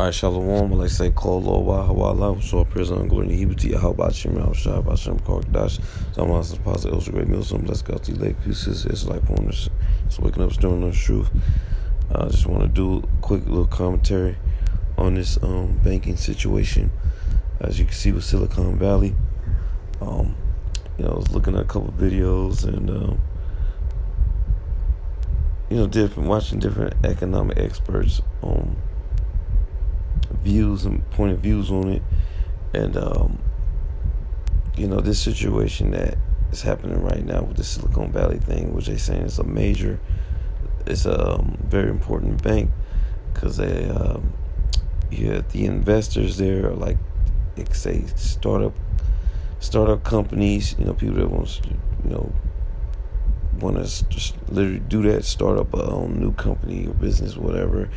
All right, Shalom. Like say, call Lord Wahawala, so prison, glory to Hebrew, how about Shim, how Shah, about Shem, Karkadash, Zamanas, Apostle, Elder Great Milsom, let's go to Lake Pieces, it's like on this, it's waking up, stirring the truth. I just want to do a quick little commentary on this banking situation. As you can see with Silicon Valley, I was looking at a couple of videos and, watching different economic experts, views and point of views on it, and this situation that is happening right now with the Silicon Valley thing, which they're saying is it's a very important bank because they the investors there are like say startup companies, people that want to just literally do that, start up a new company or business, whatever,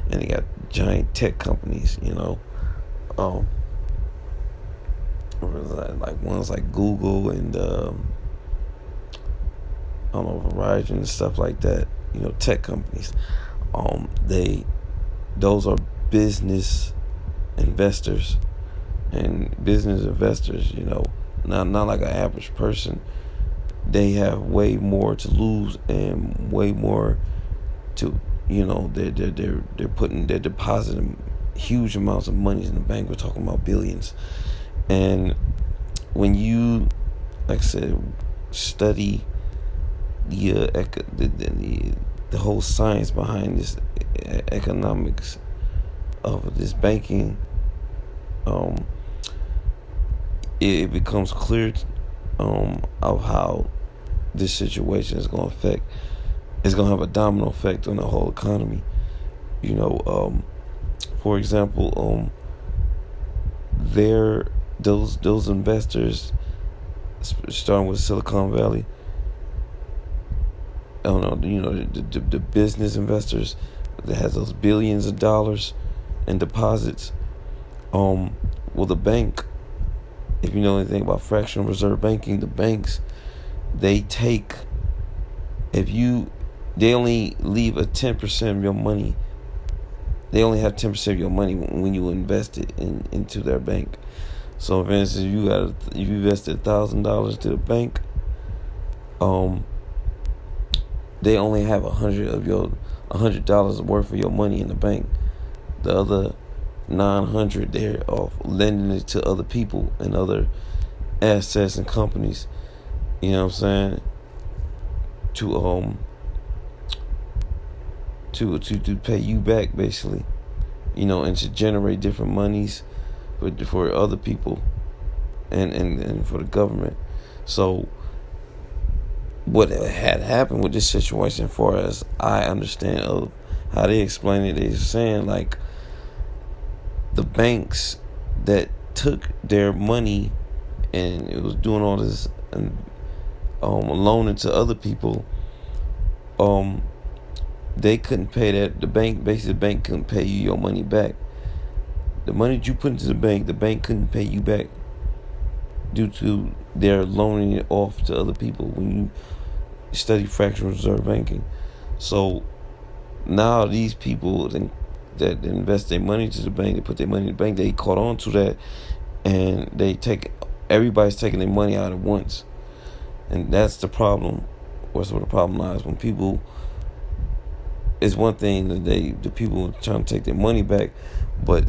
and they got giant tech companies, like ones like Google and I don't know, Verizon and stuff like that, tech companies. Those are business investors, and business investors, not like an average person. They have way more to lose and way more to, they're depositing huge amounts of money in the bank. We're talking about billions. And when you, like I said, study the whole science behind this economics of this banking, it becomes clear of how this situation is going to affect. It's going to have a domino effect on the whole economy. For example, those investors, starting with Silicon Valley, I don't know, the business investors that has those billions of dollars in deposits. Well, the bank, if you know anything about fractional reserve banking, the banks, they only leave a 10% of your money. They only have 10% of your money when you invest it into their bank. So, for instance, if you invested $1,000 to the bank, they only have $100 worth of your money in the bank. The other 900, they're off lending it to other people and other assets and companies. You know what I'm saying? To pay you back, basically, and to generate different monies for other people and for the government. So what had happened with this situation, as far as I understand of how they explain it, they're saying like the banks that took their money and it was doing all this and loaning to other people, they couldn't pay that. The bank couldn't pay you your money back. The money that you put into the bank couldn't pay you back due to their loaning it off to other people when you study fractional reserve banking. So now these people that invest their money to the bank, they put their money in the bank, they caught on to that, and everybody's taking their money out at once. And that's the problem. What's where the problem lies. When people, it's one thing that the people trying to take their money back, but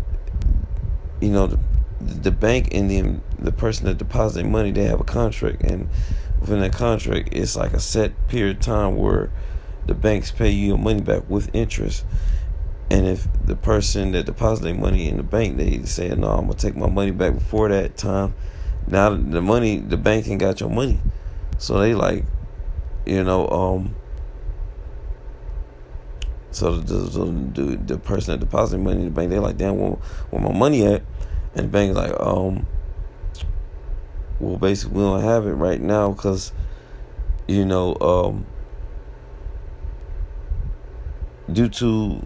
the bank and the person that deposits their money, they have a contract, and within that contract, it's like a set period of time where the banks pay you your money back with interest. And if the person that deposits their money in the bank, they say, no, I'm gonna take my money back before that time, now the bank ain't got your money. So they like, so the person that deposited money in the bank, they like, damn, where my money at? And the bank's like, well, basically we don't have it right now because, due to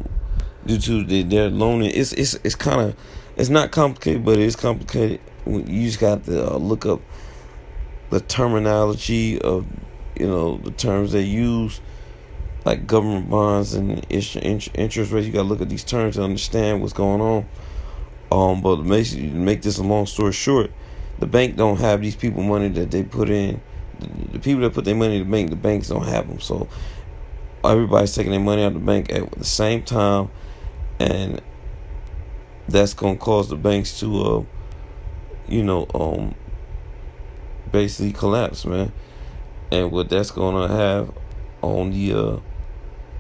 their loaning, it's kind of, it's not complicated, but it is complicated. You just got to look up the terminology of the terms they use like government bonds and interest rates. You gotta look at these terms to understand what's going on. But make this a long story short, the bank don't have these people money that they put in. The people that put their money in the banks don't have them. So everybody's taking their money out of the bank at the same time, and that's gonna cause the banks to, basically collapse, man. And what that's gonna have on the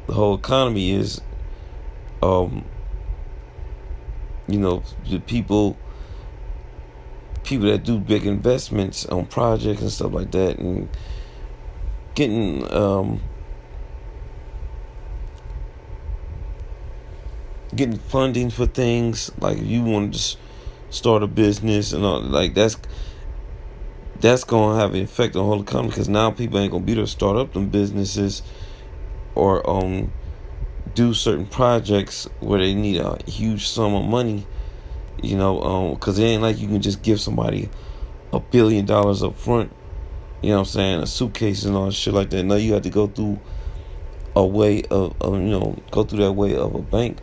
whole economy is, um, the people that do big investments on projects and stuff like that, and getting getting funding for things like if you want to start a business and all, like that's gonna have an effect on the whole economy, because now people ain't gonna be able to start up them businesses or do certain projects where they need a huge sum of money, because it ain't like you can just give somebody $1 billion up front, what I'm saying, a suitcase and all that shit like that. Now you have to go through a way go through that way of a bank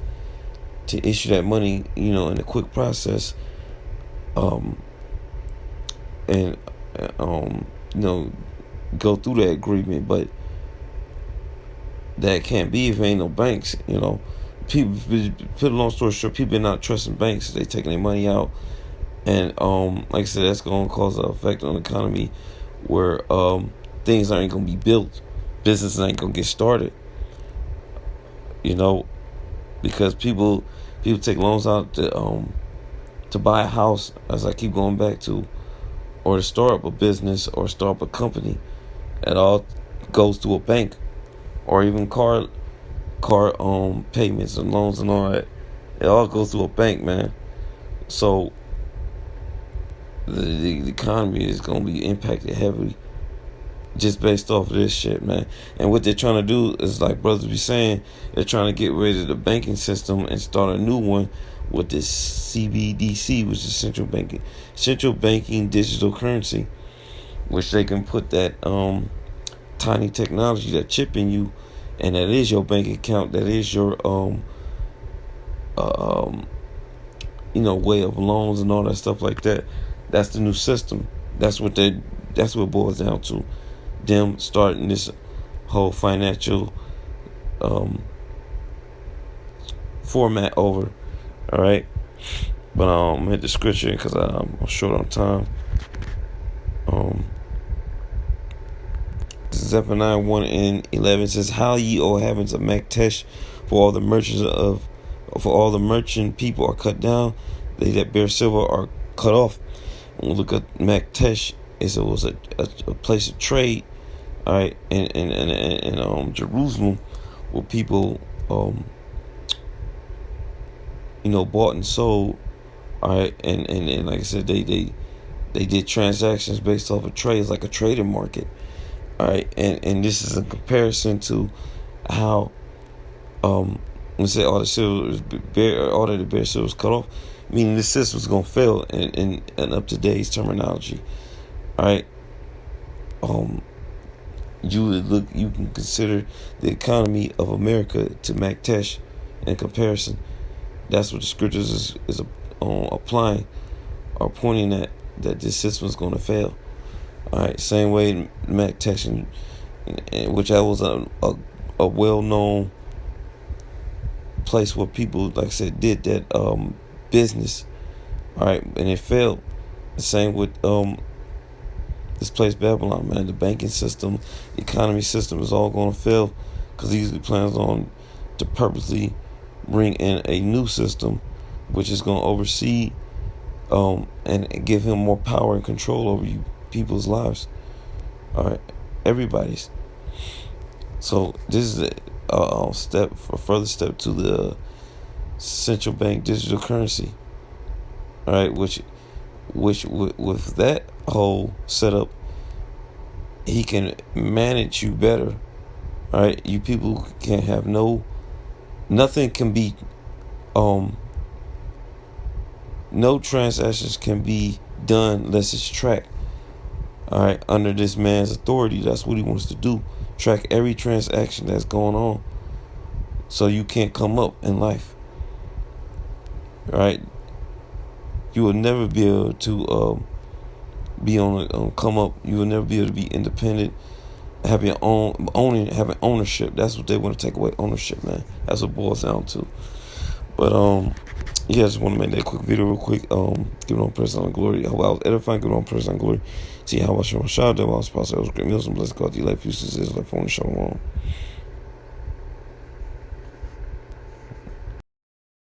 to issue that money, in a quick process, and go through that agreement. But that can't be if there ain't no banks. People, put a long story short, people are not trusting banks. They taking their money out, and like I said, that's gonna cause an effect on the economy where things aren't gonna be built, business ain't gonna get started. Because people take loans out to buy a house, as I keep going back to, or to start up a business or start up a company. It all goes to a bank, or even car payments and loans and all that. It all goes to a bank, man. So the economy is gonna be impacted heavily just based off of this shit, man. And what they're trying to do is, like brothers be saying, they're trying to get rid of the banking system and start a new one with this CBDC, which is central banking digital currency, which they can put that tiny technology, that chip in you, and that is your bank account. That is your way of loans and all that stuff like that. That's the new system. That's what it boils down to. Them starting this whole financial format over. All right, but hit the scripture because I'm short on time. Zephaniah 1:11 says, "How ye, O heavens of Maktesh, for all the merchant people are cut down; they that bear silver are cut off." When we look at Maktesh, it was a place of trade, all right, in Jerusalem, where people bought and sold, all right, and like I said, they did transactions based off of trades, like a trading market, all right, and this is a comparison to how let's say all the bear silver was cut off, meaning this system is gonna fail in up to today's terminology, all right. You can consider the economy of America to Maktesh in comparison. That's what the scriptures is applying or pointing at, that this system is going to fail. All right, same way Maktesh, which that was a well-known place where people, like I said, did that business. All right, and it failed. The same with this place Babylon, man. The banking system, the economy system is all going to fail, because he plans on to purposely bring in a new system, which is going to oversee and give him more power and control over you people's lives. All right, everybody's. So this is a further step to the central bank digital currency. All right, which with that whole setup, he can manage you better. All right, you people can have nothing can be no transactions can be done unless it's tracked. All right, under this man's authority, that's what he wants to do. track every transaction that's going on, so you can't come up in life. Right? You will never be able to be on come up. You will never be able to be independent. Have your own having ownership. That's what they want to take away. Ownership, man. That's what it boils down to. But yeah, I just want to make that quick video real quick. Giving on praise and glory. How I was edifying, giving on praise and glory. See how I was showing shout out. I was possible. I was great meals and blessed God. The life uses is like phone shalom.